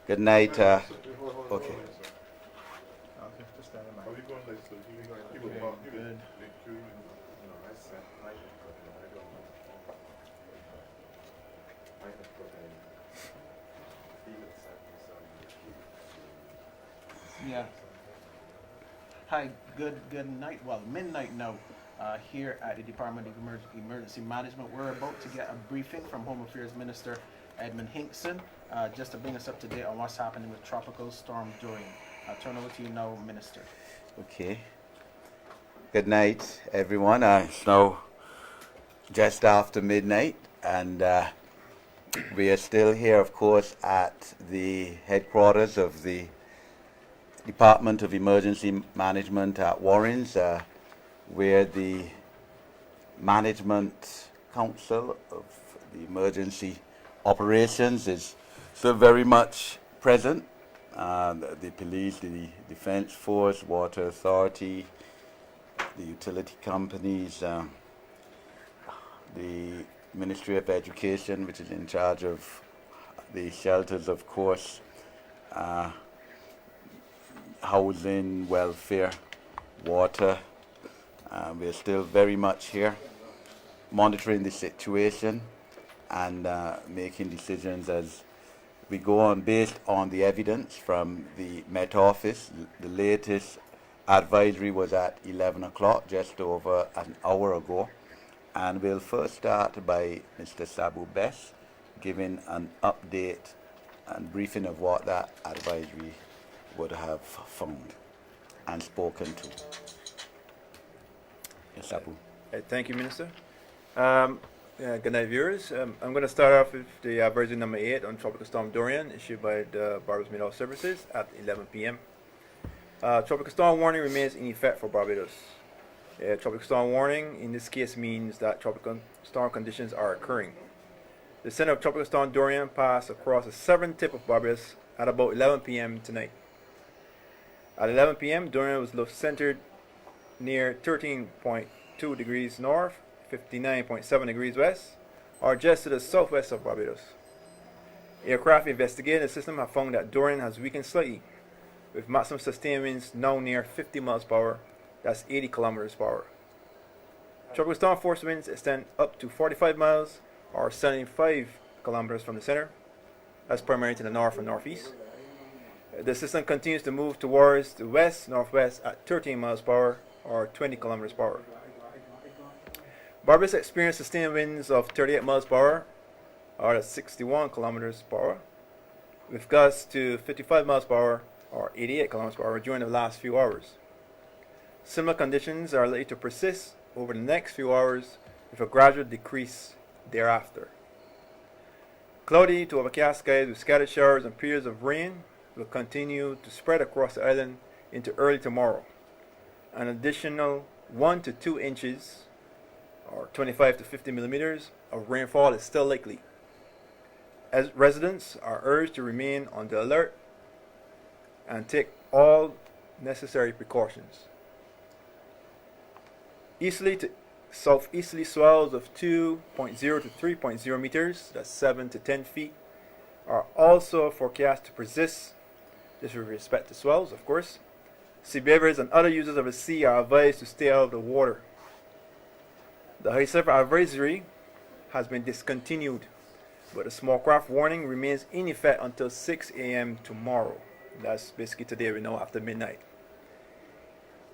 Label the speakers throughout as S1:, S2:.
S1: Good night. Okay.
S2: Okay, just stand in mind. Good. Yeah. Hi, good night. Well, midnight now. Here at the Department of Emergency Management, we're about to get a briefing from Home Affairs Minister Edmund Hinkson, just to bring us up to date on what's happening with Tropical Storm Dorian. I'll turn over to you now, Minister.
S1: Okay. Good night, everyone. It's now just after midnight, and we are still here, of course, at the headquarters of the Department of Emergency Management at Warrens, where the Management Council of the Emergency Operations is still very much present. The police, the Defense Force, Water Authority, the utility companies, the Ministry of Education, which is in charge of the shelters, of course, housing, welfare, water. We're still very much here monitoring the situation and making decisions as we go on based on the evidence from the Met Office. The latest advisory was at 11 o'clock, just over an hour ago. And we'll first start by Mr. Sabu Bess giving an update and briefing of what that advisory would have found and spoken to. Yes, Sabu.
S3: Thank you, Minister. Good night, viewers. I'm going to start off with the advisory number 8 on Tropical Storm Dorian, issued by the Barbados Meteorological Services at 11 p.m. Tropical storm warning remains in effect for Barbados. Tropical storm warning in this case means that tropical storm conditions are occurring. The center of Tropical Storm Dorian passed across the southern tip of Barbados at about 11 p.m. tonight. At 11 p.m., Dorian was centered near 13.2 degrees north, 59.7 degrees west, or just to the southwest of Barbados. Aircraft investigating the system have found that Dorian has weakened slightly, with maximum sustained winds now near 50 miles per hour, that's 80 kilometers per hour. Tropical storm force winds extend up to 45 miles, or 75 kilometers from the center. That's primarily to the north and northeast. The system continues to move towards the west-northwest at 13 miles per hour, or 20 kilometers per hour. Barbados experienced sustained winds of 38 miles per hour, or 61 kilometers per hour, with gusts to 55 miles per hour, or 88 kilometers per hour during the last few hours. Similar conditions are likely to persist over the next few hours, with a gradual decrease thereafter. Cloudy to overcast skies with scattered showers and periods of rain will continue to spread across the island into early tomorrow. An additional 1 to 2 inches, or 25 to 50 millimeters, of rainfall is still likely. As residents are urged to remain on the alert and take all necessary precautions. Easterly to southeasterly swells of 2.0 to 3.0 meters, that's 7 to 10 feet, are also forecast to persist. This with respect to swells, of course. Seabeavers and other users of the sea are advised to stay out of the water. The high surf advisory has been discontinued, but the small craft warning remains in effect until 6 a.m. tomorrow. That's basically today, we know, after midnight.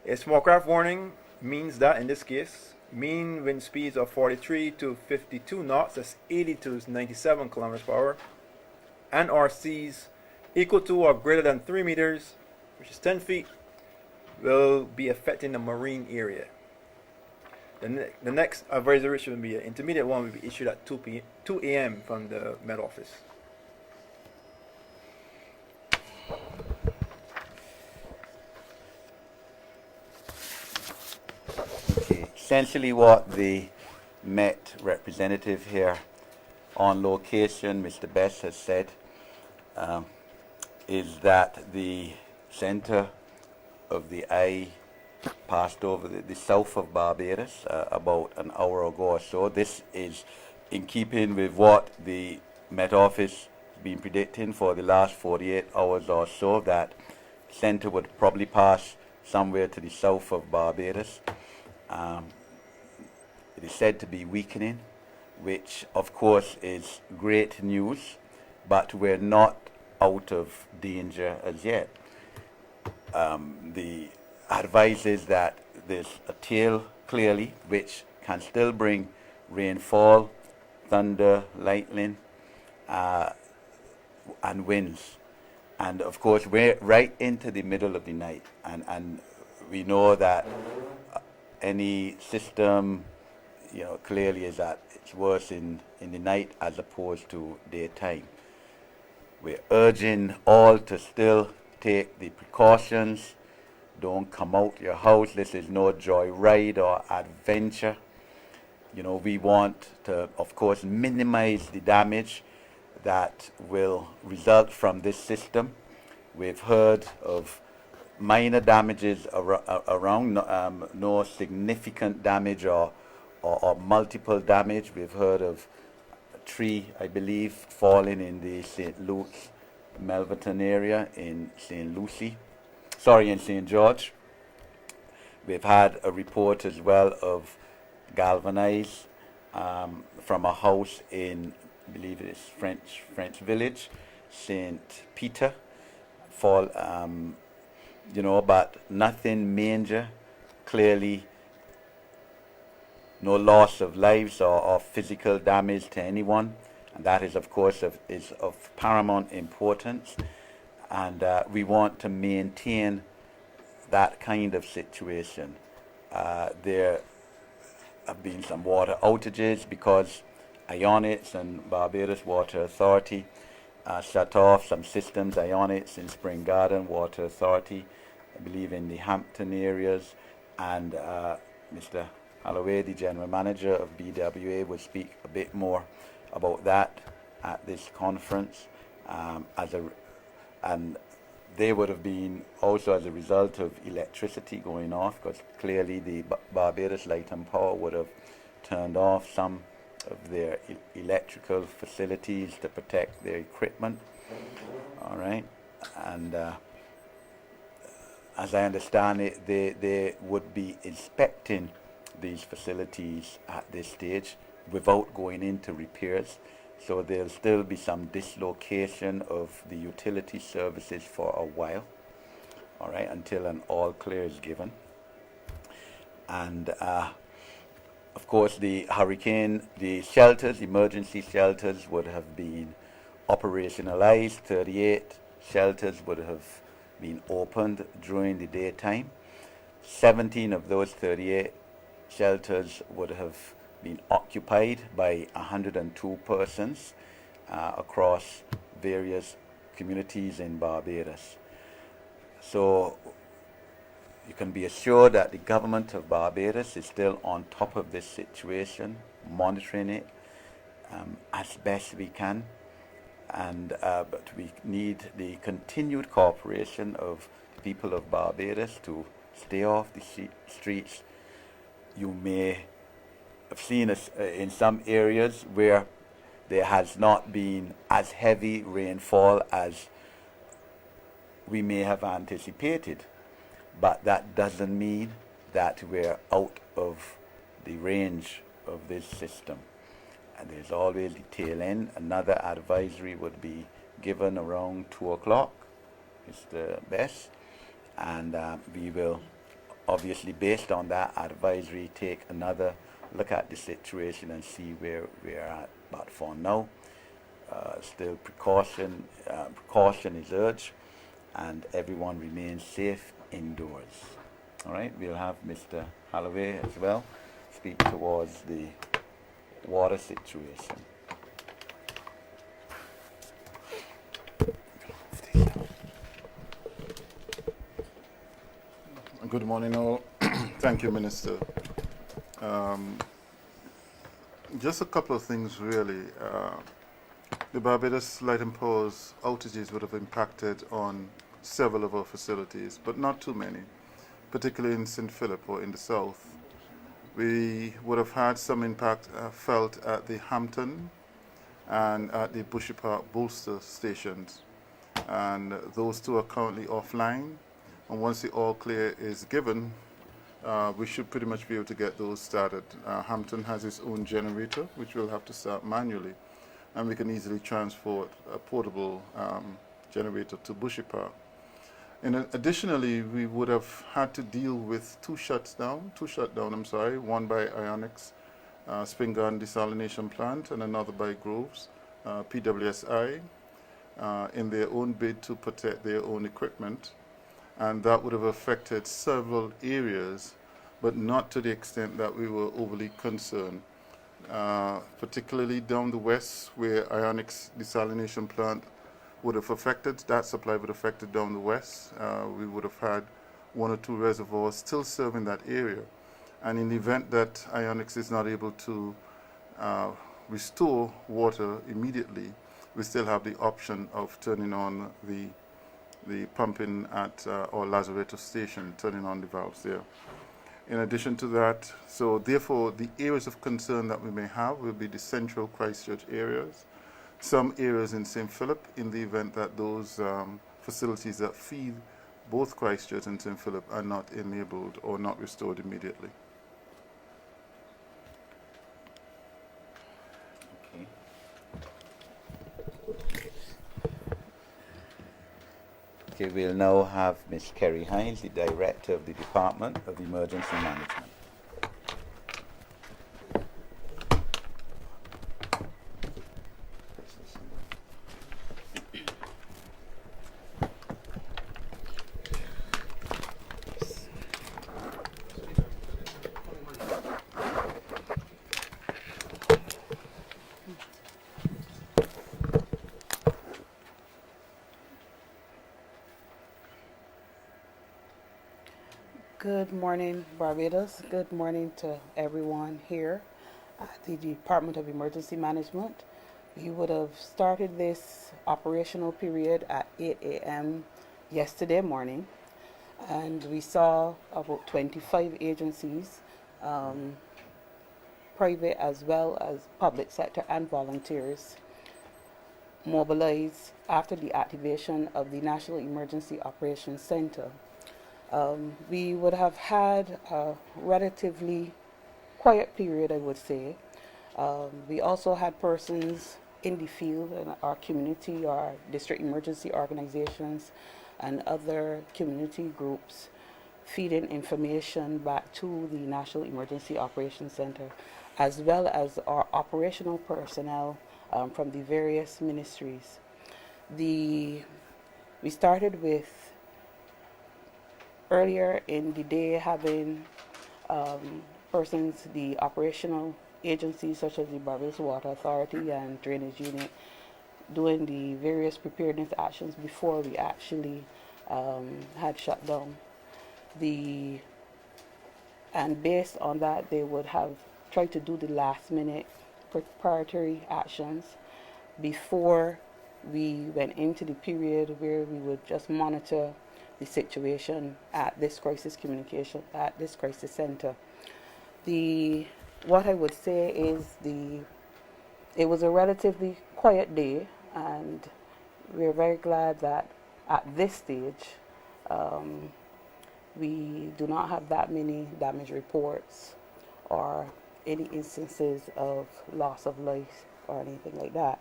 S3: A small craft warning means that, in this case, mean wind speeds of 43 to 52 knots, that's 80 to 97 kilometers per hour, and or seas equal to or greater than 3 meters, which is 10 feet, will be affecting the marine area. The next advisory, which will be an intermediate one, will be issued at 2 a.m. from the Met Office.
S1: Okay, essentially what the Met representative here on location, Mr. Best, has said is that the center of the eye passed over the south of Barbados about an hour ago or so. This is in keeping with what the Met Office been predicting for the last 48 hours or so that center would probably pass somewhere to the south of Barbados. It is said to be weakening, which of course is great news, but we're not out of danger as yet. The advice is that there's a tail clearly, which can still bring rainfall, thunder, lightning, and winds. And of course, we're right into the middle of the night, and we know that any system, clearly is that it's worse in the night as opposed to daytime. We're urging all to still take the precautions. Don't come out your house. This is no joyride or adventure. We want to, of course, minimize the damage that will result from this system. We've heard of minor damages around, no significant damage or multiple damage. We've heard of a tree, I believe, falling in the St. Luke's, Melverton area in in St. George. We've had a report as well of galvanized from a house in, I believe it is French Village, St. Peter, fall, but nothing major. Clearly, no loss of lives or physical damage to anyone, and that is, of course, is of paramount importance. And we want to maintain that kind of situation. There have been some water outages because Ionics and Barbados Water Authority shut off some systems. Ionics in Spring Garden Water Authority, I believe in the Hampton areas, and Mr. Holloway, the General Manager of BWA, will speak a bit more about that at this conference. And they would have been also as a result of electricity going off, because clearly the Barbados Light and Power would have turned off some of their electrical facilities to protect their equipment. All right, and as I understand it, they would be inspecting these facilities at this stage without going into repairs. So there'll still be some dislocation of the utility services for a while, all right, until an all clear is given. And of course, the shelters, emergency shelters would have been operationalized. 38 shelters would have been opened during the daytime. 17 of those 38 shelters would have been occupied by 102 persons across various communities in Barbados. So you can be assured that the government of Barbados is still on top of this situation, monitoring it as best we can, and but we need the continued cooperation of people of Barbados to stay off the streets. You may have seen us in some areas where there has not been as heavy rainfall as we may have anticipated, but that doesn't mean that we're out of the range of this system. And there's always the tail end. Another advisory would be given around 2 o'clock, is the best, and we will obviously, based on that advisory, take another look at the situation and see where we are at. But for now, still precaution is urged, and everyone remains safe indoors. All right, we'll have Mr. Holloway as well speak towards the water situation.
S4: Good morning, all. Thank you, Minister. Just a couple of things, really. The Barbados Light and Power's outages would have impacted on several of our facilities, but not too many, particularly in St. Philip or in the south. We would have had some impact felt at the Hampton and at the Bushy Park booster stations. And those two are currently offline. And once the all clear is given, we should pretty much be able to get those started. Hampton has its own generator, which we'll have to start manually, and we can easily transport a portable generator to Bushy Park. And additionally, we would have had to deal with two shutdown, one by Ionics Spring Garden Desalination Plant and another by Groves, PWSI, in their own bid to protect their own equipment. And that would have affected several areas, but not to the extent that we were overly concerned. Particularly down the west, where Ionics Desalination Plant would have affected, that supply would have affected down the west. We would have had one or two reservoirs still serving that area. And in the event that Ionics is not able to restore water immediately, we still have the option of turning on the pumping at our Lazaretto station, turning on the valves there. In addition to that, so therefore the areas of concern that we may have will be the central Christchurch areas, some areas in St. Philip in the event that those facilities that feed both Christchurch and St. Philip are not enabled or not restored immediately.
S1: Okay, we'll now have Ms. Kerry Hines, the Director of the Department of Emergency Management.
S5: Good morning, Barbados. Good morning to everyone here at the Department of Emergency Management. We would have started this operational period at 8 a.m. yesterday morning, and we saw about 25 agencies, private as well as public sector and volunteers, mobilize after the activation of the National Emergency Operations Center. We would have had a relatively quiet period, I would say. We also had persons in the field in our community, our district emergency organizations, and other community groups feeding information back to the National Emergency Operations Center, as well as our operational personnel from the various ministries. We started with earlier in the day having persons, the operational agencies such as the Barbados Water Authority and Drainage Unit, doing the various preparedness actions before we actually had shut down. And based on that, they would have tried to do the last minute preparatory actions before we went into the period where we would just monitor the situation at this crisis center. What I would say is it was a relatively quiet day, and we're very glad that at this stage we do not have that many damage reports or any instances of loss of life or anything like that.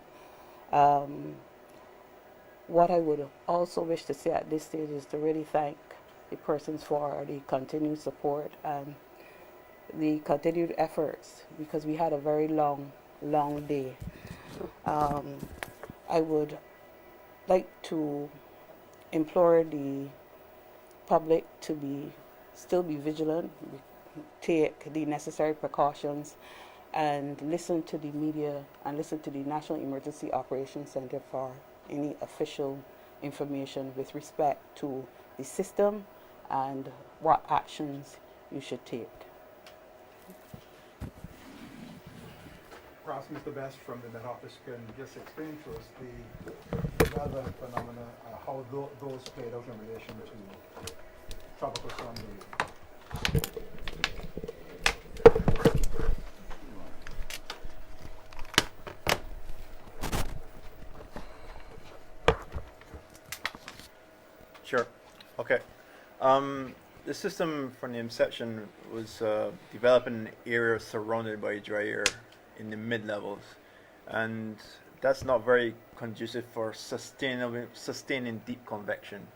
S5: What I would also wish to say at this stage is to really thank the persons for the continued support and the continued efforts, because we had a very long day. I would like to implore the public to still be vigilant, take the necessary precautions, and listen to the media and listen to the National Emergency Operations Center for any official information with respect to the system and what actions you should take.
S6: Perhaps Mr. Best from the Met Office can just explain to us the weather phenomena, how those played out in relation to Tropical Storm Dorian.
S3: Sure. Okay. The system from the inception was developed in an area surrounded by dry air in the mid-levels, and that's not very conducive for sustaining deep convection.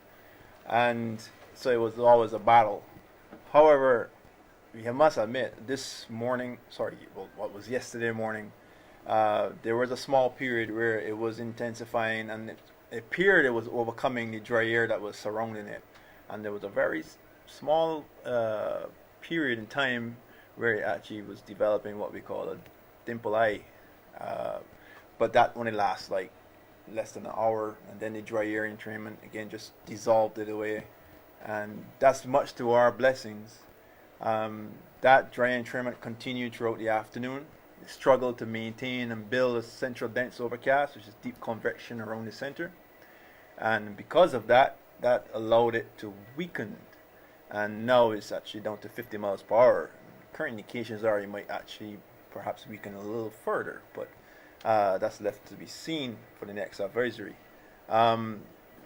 S3: And so it was always a battle. However, we must admit, this morning, what was yesterday morning, there was a small period where it was intensifying, and it appeared it was overcoming the dry air that was surrounding it. And there was a very small period in time where it actually was developing what we call a dimple eye. But that only lasts like less than an hour, and then the dry air entrainment again just dissolved it away. And that's much to our blessings. That dry entrainment continued throughout the afternoon. It struggled to maintain and build a central dense overcast, which is deep convection around the center. And because of that, that allowed it to weaken. And now it's actually down to 50 miles per hour. Current indications are it might actually perhaps weaken a little further, but that's left to be seen for the next advisory.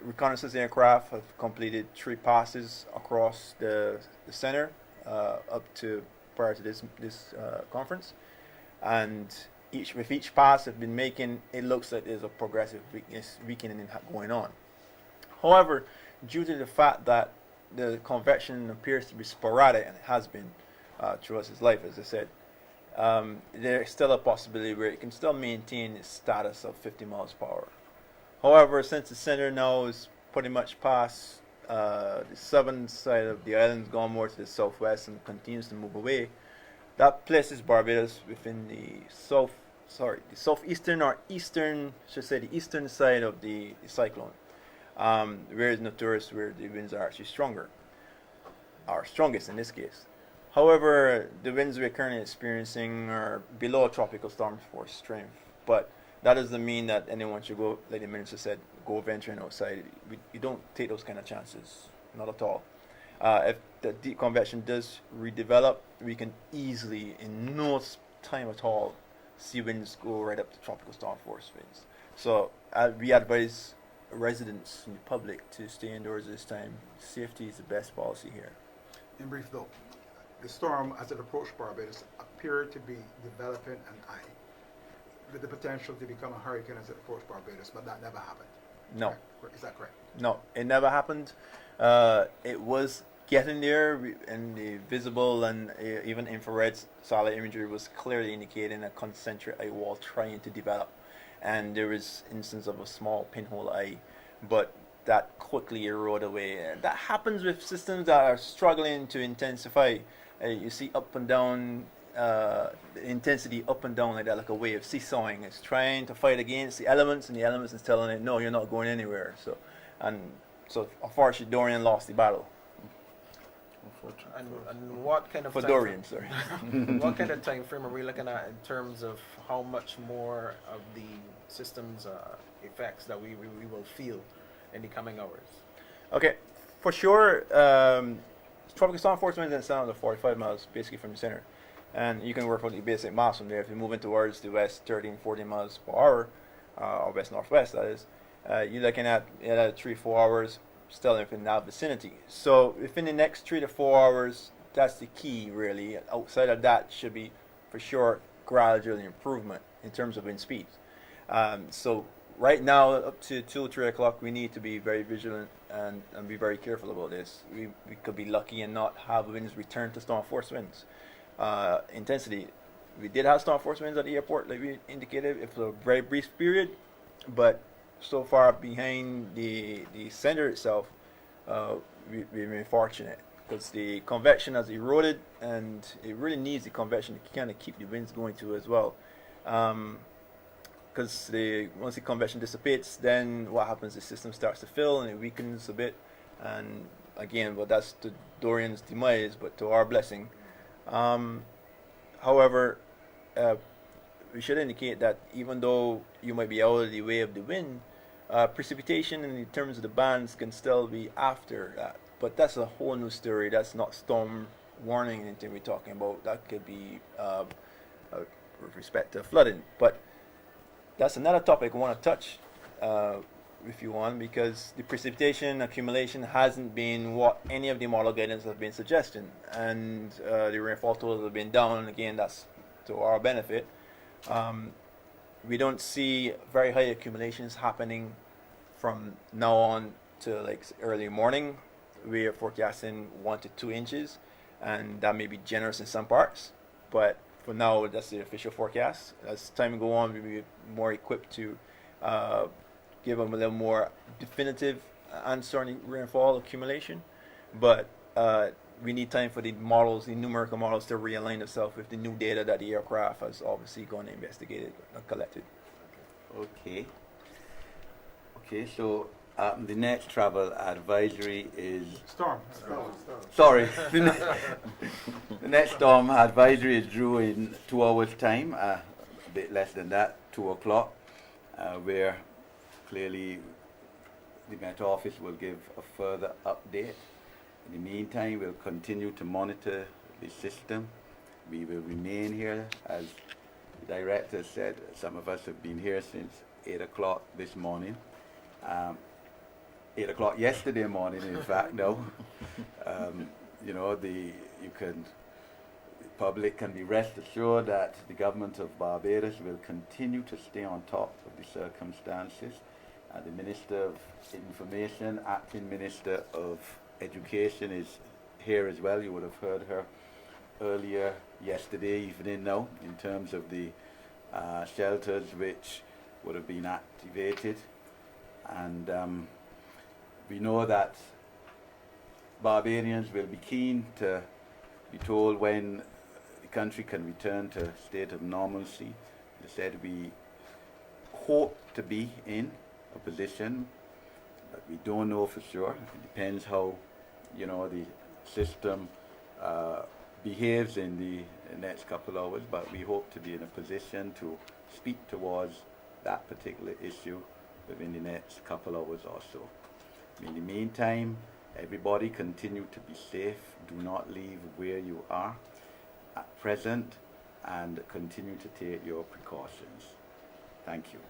S3: Reconnaissance aircraft have completed 3 passes across the center up to prior to this conference, and with each pass they've been making, it looks like there's a progressive weakening going on. However, due to the fact that the convection appears to be sporadic, and it has been throughout its life, as I said, there's still a possibility where it can still maintain its status of 50 miles per hour. However, since the center now is pretty much past the southern side of the island, gone more to the southwest and continues to move away, that places Barbados within the southeastern or eastern, the eastern side of the cyclone, where it's notorious where the winds are actually stronger, are strongest in this case. However, the winds we're currently experiencing are below tropical storm force strength, but that doesn't mean that anyone should go, like the minister said, go venturing outside. You don't take those kind of chances, not at all. If the deep convection does redevelop, we can easily, in no time at all, see winds go right up to tropical storm force winds. So we advise residents and the public to stay indoors this time. Safety is the best policy here.
S6: In brief though, the storm as it approached Barbados appeared to be developing an eye with the potential to become a hurricane as it approached Barbados, but that never happened.
S3: No.
S6: Correct? Is that correct?
S3: No, it never happened. It was getting there, and the visible and even infrared satellite imagery was clearly indicating a concentric eye wall trying to develop. And there was instance of a small pinhole eye, but that quickly eroded away. And that happens with systems that are struggling to intensify. You see up and down, the intensity up and down like that, like a wave seesawing. It's trying to fight against the elements, and the elements is telling it, no, you're not going anywhere. So unfortunately, Dorian lost the battle.
S2: And what kind of
S3: For
S2: time
S3: Dorian, sorry.
S2: what kind of time frame are we looking at in terms of how much more of the system's effects that we will feel in the coming hours?
S3: Okay, for sure, tropical storm force winds and sound are 45 miles basically from the center. And you can work out the basic mass from there. If you're moving towards the west, 13, 14 miles per hour, or west-northwest, that is, you're looking at 3-4 hours still in that vicinity. So within the next 3 to 4 hours, that's the key, really. Outside of that should be, for sure, gradual improvement in terms of wind speeds. So right now, up to 2 or 3 o'clock, we need to be very vigilant and be very careful about this. We could be lucky and not have winds return to storm force winds. Intensity. We did have storm force winds at the airport, like we indicated. It was a very brief period, but so far behind the center itself, we've been fortunate because the convection has eroded, and it really needs the convection to kind of keep the winds going too as well. Because once the convection dissipates, then what happens? The system starts to fill and it weakens a bit, and again, well, that's to Dorian's demise, but to our blessing. However, we should indicate that even though you might be out of the way of the wind, precipitation in terms of the bands can still be after that. But that's a whole new story. That's not storm warning anything we're talking about. That could be with respect to flooding. But that's another topic I want to touch. if you want, because the precipitation accumulation hasn't been what any of the model guidance have been suggesting, and the rainfall totals have been down. Again, that's to our benefit. We don't see very high accumulations happening from now on to like early morning. We are forecasting 1 to 2 inches, and that may be generous in some parts, but for now, that's the official forecast. As time go on, we'll be more equipped to give them a little more definitive answer on the rainfall accumulation. But we need time for the models, the numerical models, to realign themselves with the new data that the aircraft has obviously gone and investigated and collected.
S1: Okay. Okay, so the next travel advisory is...
S6: Storm.
S1: Sorry. The next storm advisory is due in 2 hours' time, a bit less than that, 2 o'clock, where clearly the Met Office will give a further update. In the meantime, we'll continue to monitor the system. We will remain here. As the director said, some of us have been here since 8 o'clock this morning. 8 o'clock yesterday morning, in fact, no. You know, the public can be rest assured that the government of Barbados will continue to stay on top of the circumstances. The Minister of Information, Acting Minister of Education is here as well. You would have heard her earlier yesterday evening now in terms of the shelters which would have been activated. And we know that Barbadians will be keen to be told when the country can return to a state of normalcy. As I said, we hope to be in a position, but we don't know for sure. It depends how, you know, the system behaves in the next couple of hours, but we hope to be in a position to speak towards that particular issue within the next couple hours or so. In the meantime, everybody continue to be safe. Do not leave where you are at present, and continue to take your precautions. Thank you.